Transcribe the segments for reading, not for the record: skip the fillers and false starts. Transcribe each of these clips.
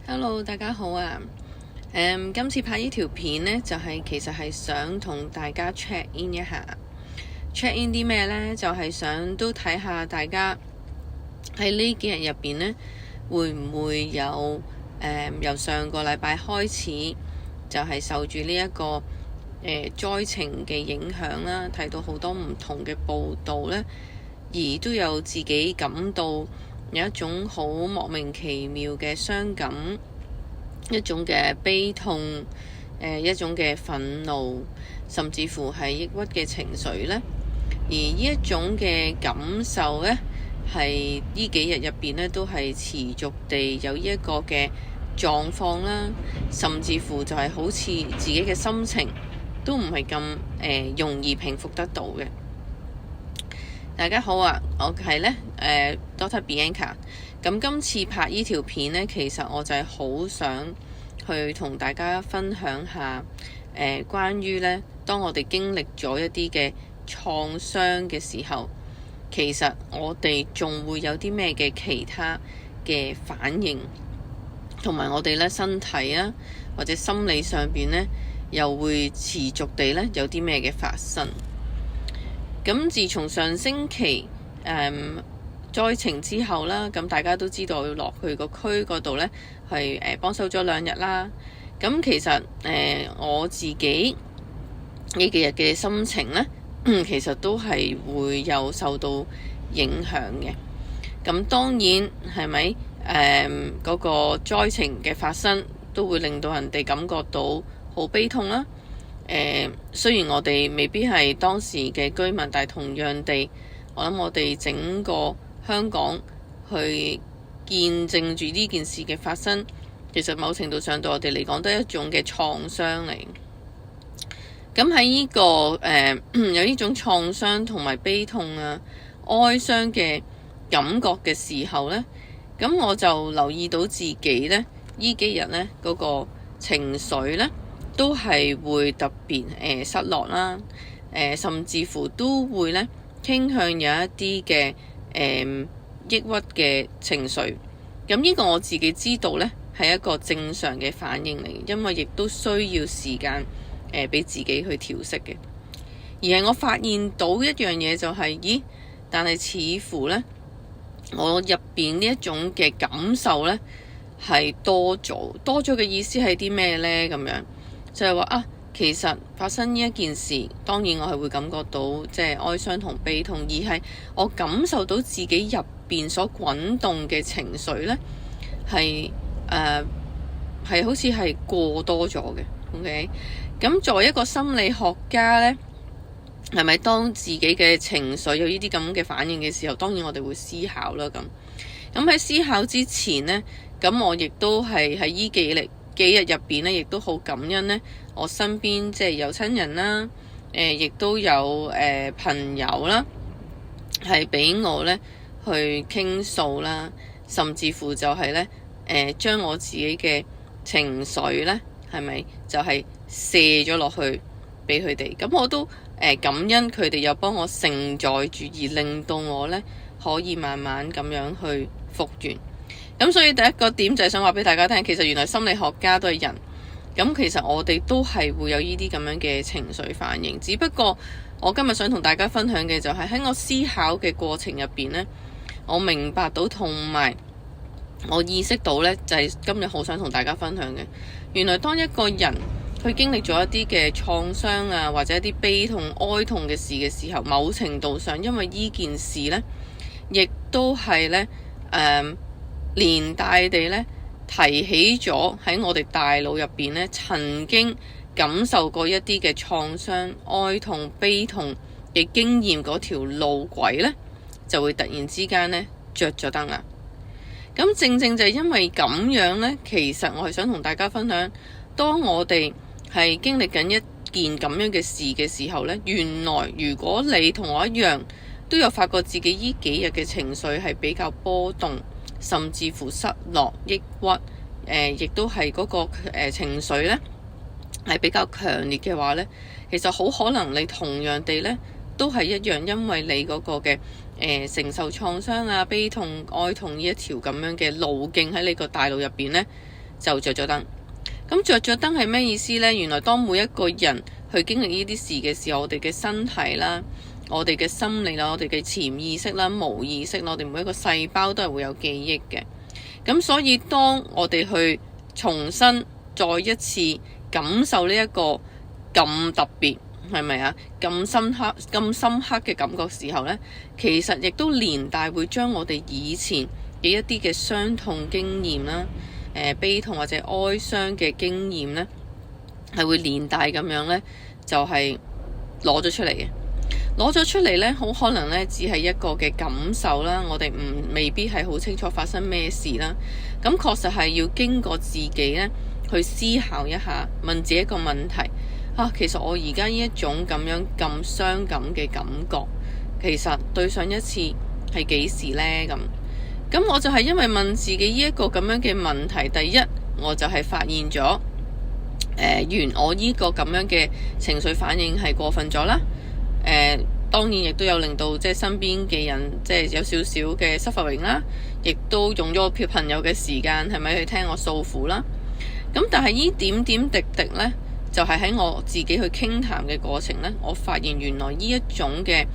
Hello，大家好啊！今次拍呢條片呢，其實係想同大家 check in 一下。check in 啲咩呢？就係想都睇下大家喺呢幾日入邊呢，會唔會有由上個禮拜開始就係受住呢一個災情嘅影響啦，睇到好多唔同嘅報道呢，而都有自己感到有一種好莫名其妙嘅傷感，一種嘅悲痛，一種嘅憤怒，甚至乎係抑鬱嘅情緒呢。而呢一種嘅感受呢，係呢幾日入邊呢都係持續地有呢一個嘅狀況啦，甚至乎就係好似自己嘅心情都唔係咁容易平復得到嘅。大家好啊，我係呢Dr. Bianca。咁今次拍呢條片呢，其實我就係好想去同大家分享下關於呢，當我哋經歷咗一啲嘅創傷嘅時候，其實我哋仲會有啲咩嘅其他嘅反應，同埋我哋呢身體啊或者心理上邊呢，又會持續地呢有啲咩嘅發生。咁自從上星期災情之後啦，咁大家都知道要落去個區嗰度呢，係幫手咗2日啦。咁其實我自己呢幾日嘅心情呢，其實都係會有受到影響嘅。咁當然係咪嗰個災情嘅發生都會令到人哋感覺到好悲痛啦。雖然我哋未必係當時嘅居民，但係同樣地，我諗我哋整個香港去見證住呢件事嘅發生，其實某程度上對我哋嚟講都係一種嘅創傷嚟。咁喺呢個有呢種創傷同埋悲痛啊、哀傷嘅感覺嘅時候呢，咁我就留意到自己呢幾日呢嗰個情緒呢，都係會特別失落啦，甚至乎都會呢傾向有一啲嘅抑鬱嘅情緒。咁呢個我自己知道呢係一個正常嘅反應嚟，因為亦都需要時間俾自己去調適嘅。而係我發現到一樣嘢就係，咦？但係似乎呢，我入邊呢一種嘅感受呢係多咗嘅意思係啲咩呢？咁樣就係話啊，其實發生呢一件事，當然我係會感覺到即係哀傷同悲痛，而係我感受到自己入邊所滾動嘅情緒呢，係好似係過多咗嘅。OK， 咁作為一個心理學家呢，係咪當自己嘅情緒有呢啲咁嘅反應嘅時候，當然我哋會思考啦。咁喺思考之前呢，咁我亦都係喺呢幾日入邊呢，亦都好感恩呢，我身邊即係有親人啦，亦都有朋友啦，係俾我呢去傾訴啦，甚至乎就係呢將我自己嘅情緒呢，係咪就係卸咗落去俾佢哋。咁我都感恩佢哋又幫我承載住，而令到我呢可以慢慢咁樣去復原。咁所以第一個點就係想話俾大家聽，其實原來心理學家都係人，咁其實我哋都係會有呢啲咁樣嘅情緒反應。只不過我今日想同大家分享嘅就係喺我思考嘅過程入邊呢，我明白到同埋我意識到呢，就係今日好想同大家分享嘅。原來當一個人去經歷咗一啲嘅創傷啊，或者一啲悲痛、哀痛嘅事嘅時候，某程度上因為呢件事呢，亦都係呢連帶地呢提起咗喺我哋大腦入邊呢曾經感受過一啲嘅創傷、哀痛、悲痛嘅經驗嗰條路軌呢，就會突然之間呢着咗燈啦。咁正正就係因為咁樣呢，其實我係想同大家分享，當我哋係經歷緊一件咁樣嘅事嘅時候呢，原來如果你同我一樣都有發覺自己呢幾日嘅情緒係比較波動，甚至乎失落、抑鬱，亦都係嗰個情緒呢係比較強烈嘅話呢，其實好可能你同樣地呢都係一樣，因為你嗰個嘅承受創傷啊、悲痛、哀痛呢一條咁樣嘅路徑喺你個大腦入邊呢，就着咗燈。咁着咗燈係咩意思呢？原來當每一個人去經歷呢啲事嘅時候，我哋嘅身體啦、我哋嘅心理啦、我哋嘅潛意識啦、無意識啦，我哋每一個細胞都係會有記憶嘅。咁所以當我哋去重新再一次感受呢一個咁特別，係咪啊？咁深刻嘅感覺時候呢，其實亦都連帶會將我哋以前嘅一啲嘅傷痛經驗啦、悲痛或者哀傷嘅經驗呢，係會連帶咁樣呢，就係攞咗出嚟嘅。攞咗出嚟呢，好可能呢，只係一個嘅感受啦，我哋未必係好清楚發生咩事啦。咁確實係要經過自己呢，去思考一下，問自己一個問題啊，其實我而家呢一種咁樣咁傷感嘅感覺，其實對上一次係幾時呢？咁我就係因為問自己呢一個咁樣嘅問題，第一我就係發現咗原我呢個咁樣嘅情緒反應係過分咗啦。當然亦都有令到即係身邊嘅人即係有少少嘅 suffering 啦，亦都用咗我朋友嘅時間係咪去聽我訴苦啦。咁但係呢點點滴滴呢，就係喺我自己去傾談嘅過程呢，我發現原來呢一種嘅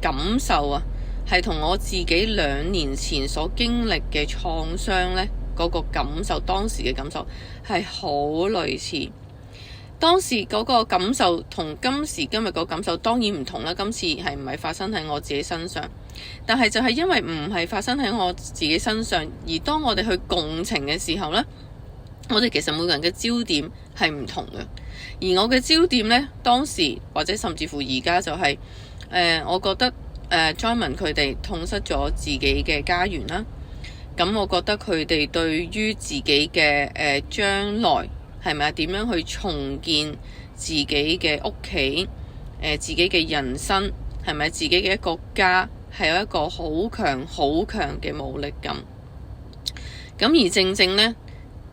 感受啊，係同我自己2年前所經歷嘅創傷呢嗰個感受，當時嘅感受係好類似。當時嗰個感受同今時今日個感受當然唔同啦。今次係唔係發生喺我自己身上，但係就係因為唔係發生喺我自己身上，而當我哋去共情嘅時候呢，我哋其實每個人嘅焦點係唔同嘅。而我嘅焦點呢，當時或者甚至乎而家就係我覺得Joyman 佢哋痛失咗自己嘅家園啦。咁我覺得佢哋對於自己嘅將來係咪點樣去重建自己嘅屋企，自己嘅人生，係咪自己嘅一個家，係有一個好強嘅無力感。咁而正正呢，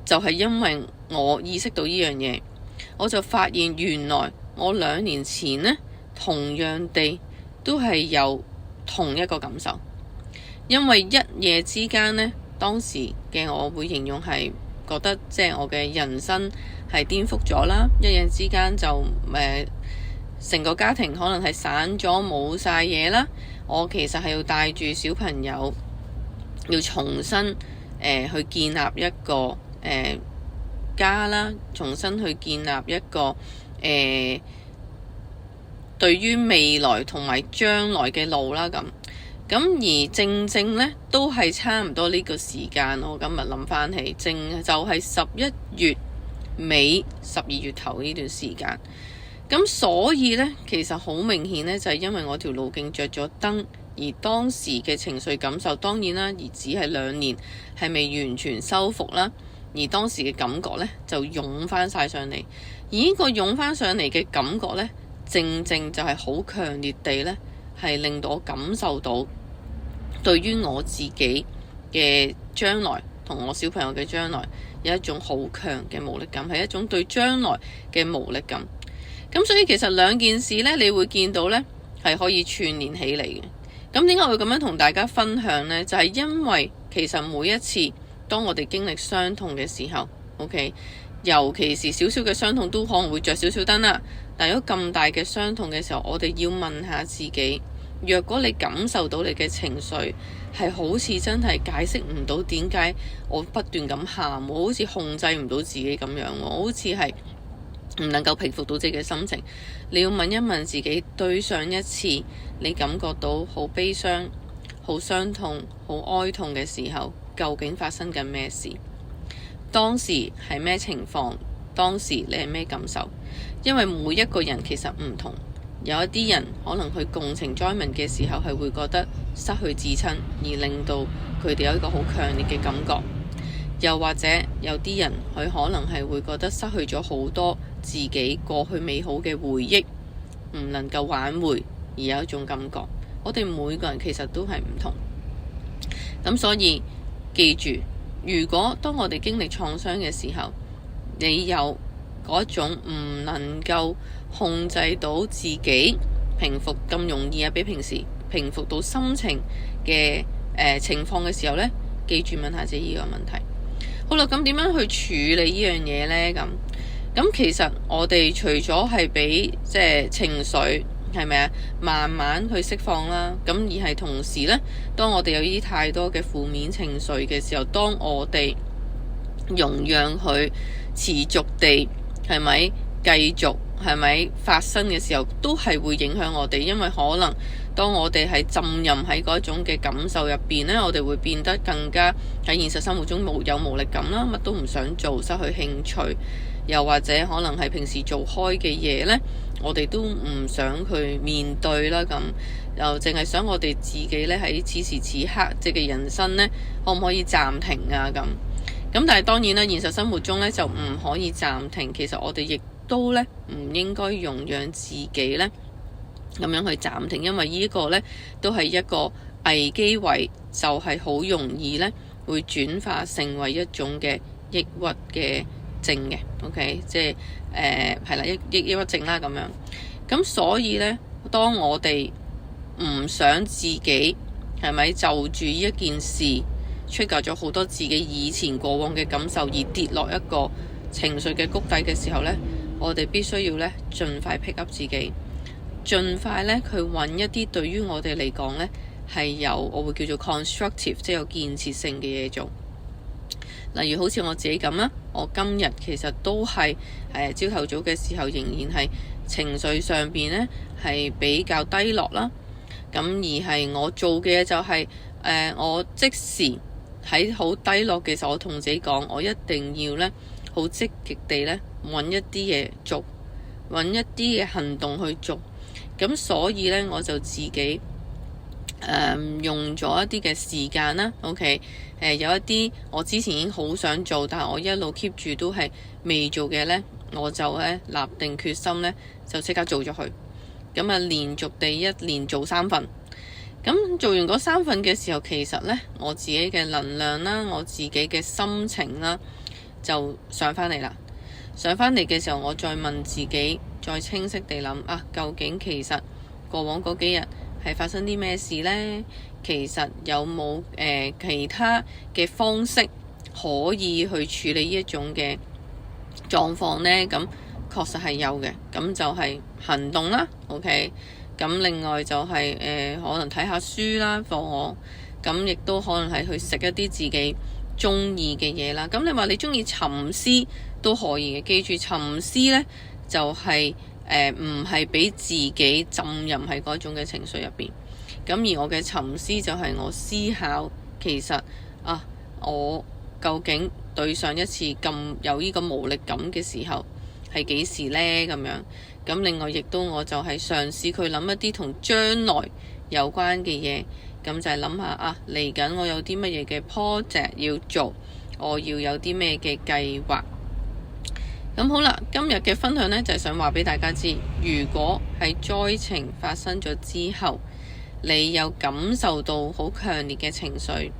就係因為我意識到呢樣嘢，我就發現原來我2年前呢，同樣地都係有同一個感受。因為一夜之間呢，當時嘅我會形容係覺得即係我嘅人生係顛覆咗啦，一夜之間就成個家庭可能係散咗，冇晒嘢啦。我其實係要帶住小朋友，要重新去建立一個家啦，重新去建立一個對於未來同埋將來嘅路啦。咁而正正呢，都係差唔多呢個時間。我今日諗翻起，就係11月尾12月頭呢段時間。咁所以呢，其實好明顯呢，就係因為我條路徑着咗燈，而當時嘅情緒感受當然啦，而只係2年係未完全修復啦。而當時嘅感覺呢，就湧翻晒上嚟，而呢個湧翻上嚟嘅感覺呢，正正就係好強烈地呢，係令到我感受到對於我自己嘅將來同我小朋友嘅將來有一種好強嘅無力感，係一種對將來嘅無力感。咁所以其實2件事呢，你會見到呢係可以串連起嚟嘅。咁點解會咁樣同大家分享呢？就係因為其實每一次當我哋經歷傷痛嘅時候，OK，尤其是少少嘅傷痛都可能會着少少燈啦。但如果咁大嘅傷痛嘅時候，我哋要問下自己，若果你感受到你嘅情緒係好似真係解釋唔到點解我不斷咁喊，我好似控制唔到自己咁樣，我好似係唔能夠平復到自己嘅心情，你要問一問自己，對上一次你感覺到好悲傷、好傷痛、好哀痛嘅時候，究竟發生緊咩事？當時係咩情況？當時你係咩感受？因為每一個人其實唔同，有一啲人可能去共情 Joyman 嘅時候係會覺得失去至親，而令到佢哋有一個好強烈嘅感覺。又或者有啲人佢可能係會覺得失去咗好多自己過去美好嘅回憶，唔能夠挽回，而有一種感覺。我哋每個人其實都係唔同，咁所以記住，如果當我哋經歷創傷嘅時候，你有嗰種唔能夠控制到自己平復咁容易比平時平復到心情嘅情況嘅時候呢，記住問下自己呢個問題。好啦，咁點樣去處理呢樣嘢呢？咁其實我哋除咗係俾即係情緒係咪啊，慢慢去釋放啦，咁而係同時呢，當我哋有呢啲太多嘅負面情緒嘅時候，當我哋容讓佢持續地係咪繼續係咪發生嘅時候，都係會影響我哋，因為可能當我哋係浸淫喺嗰種嘅感受入邊呢，我哋會變得更加喺現實生活中無力感啦，乜都唔想做，失去興趣，又或者可能係平時做開嘅嘢呢，我哋都唔想去面對啦，咁又淨係想我哋自己呢，喺此時此刻即嘅人生呢，可唔可以暫停啊？咁但係當然啦，現實生活中呢，就唔可以暫停，其實我哋亦都呢，唔應該容讓自己呢咁樣去暫停，因為呢個呢都係一個危機位，就係好容易呢會轉化成為一種嘅抑鬱嘅症嘅，OK， 即係係啦，抑鬱症啦咁樣。咁所以呢，當我哋唔想自己係咪就住呢一件事trigger咗好多自己以前過往嘅感受而跌落一個情緒嘅谷底嘅時候呢，我哋必須要呢盡快 pick up 自己，盡快呢去揾一啲對於我哋嚟講呢係有我會叫做 constructive， 即係有建設性嘅嘢做。例如好似我自己咁啦，我今日其實都係朝頭早嘅時候仍然係情緒上邊呢係比較低落啦。咁而係我做嘅嘢就係我即時喺好低落嘅時候，我同自己講，我一定要呢好積極地呢揾一啲嘢做，揾一啲嘅行動去做。咁所以呢，我就自己用咗一啲嘅時間啦，OK，有一啲我之前已經好想做，但係我一路 keep 住都係未做嘅呢，我就立定決心呢，就即刻做咗佢。咁啊，連續地一連做3份。咁做完嗰3份嘅時候，其實呢，我自己嘅能量啦，我自己嘅心情啦，就上返嚟啦。上返嚟嘅時候，我再問自己，再清晰地諗啊，究竟其實過往嗰幾日係發生啲咩事呢？其實有冇其他嘅方式可以去處理呢一種嘅狀況呢？咁確實係有嘅，咁就係行動啦。OK，咁另外就係可能睇下書啦，放我咁亦都可能係去食一啲自己中意嘅嘢啦。咁你話你中意沉思都可以嘅，記住沉思呢就係唔係俾自己浸淫喺嗰種嘅情緒入邊。咁而我嘅沉思就係我思考，其實我究竟對上一次咁有呢個無力感嘅時候係幾時呢？咁樣。咁另外亦都我就係嘗試去諗一啲同將來有關嘅嘢，咁就係諗下嚟緊我有啲乜嘢嘅 project 要做，我要有啲咩嘅計劃。咁好啦，今日嘅分享呢，就係想話俾大家知，如果係災情發生咗之後，你有感受到好強烈嘅情緒，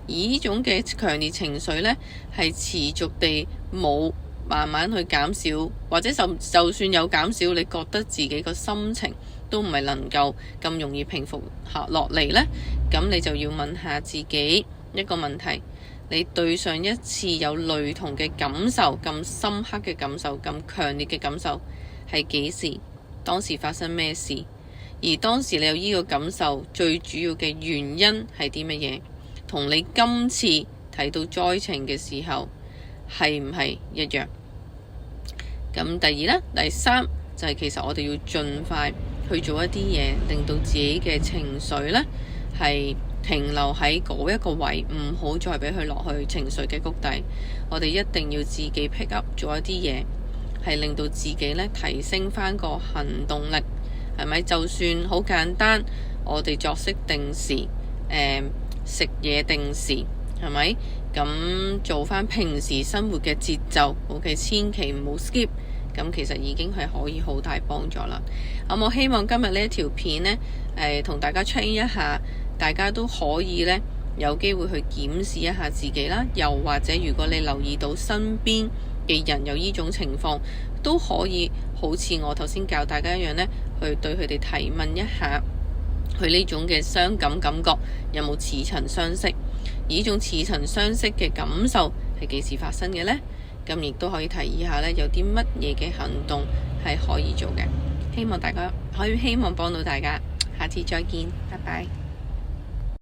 而呢種嘅強烈情緒呢，係持續地冇慢慢去減少，或者就算有減少，你覺得自己個心情都唔係能夠咁容易平復下落嚟呢，咁你就要問下自己一個問題，你對上一次有類同嘅感受，咁深刻嘅感受，咁強烈嘅感受係幾時？當時發生咩事？而當時你有呢個感受最主要嘅原因係啲乜嘢？同你今次睇到災情嘅時候係唔係一樣？咁第二呢，第三就係其實我哋要盡快去做一啲嘢，令到自己嘅情緒呢係停留喺嗰一個位，唔好再俾佢落去情緒嘅谷底。我哋一定要自己 pick up 做一啲嘢，係令到自己呢提升翻個行動力，係咪？就算好簡單，我哋作息定時，食嘢定時，係咪？咁做翻平時生活嘅節奏，OK，千祈唔好 skip。咁其實已經係可以好大幫助啦。我希望今日呢一條片呢，同大家 check 一下，大家都可以呢有機會去檢視一下自己啦。又或者如果你留意到身邊嘅人有呢種情況，都可以好似我頭先教大家一樣呢，去對佢哋提問一下，佢呢種嘅傷感感覺有冇似曾相識？而呢種似曾相識嘅感受係幾時發生嘅呢？咁亦都可以提議下呢，有啲乜嘢嘅行動係可以做嘅。希望幫到大家，下次再見，拜拜。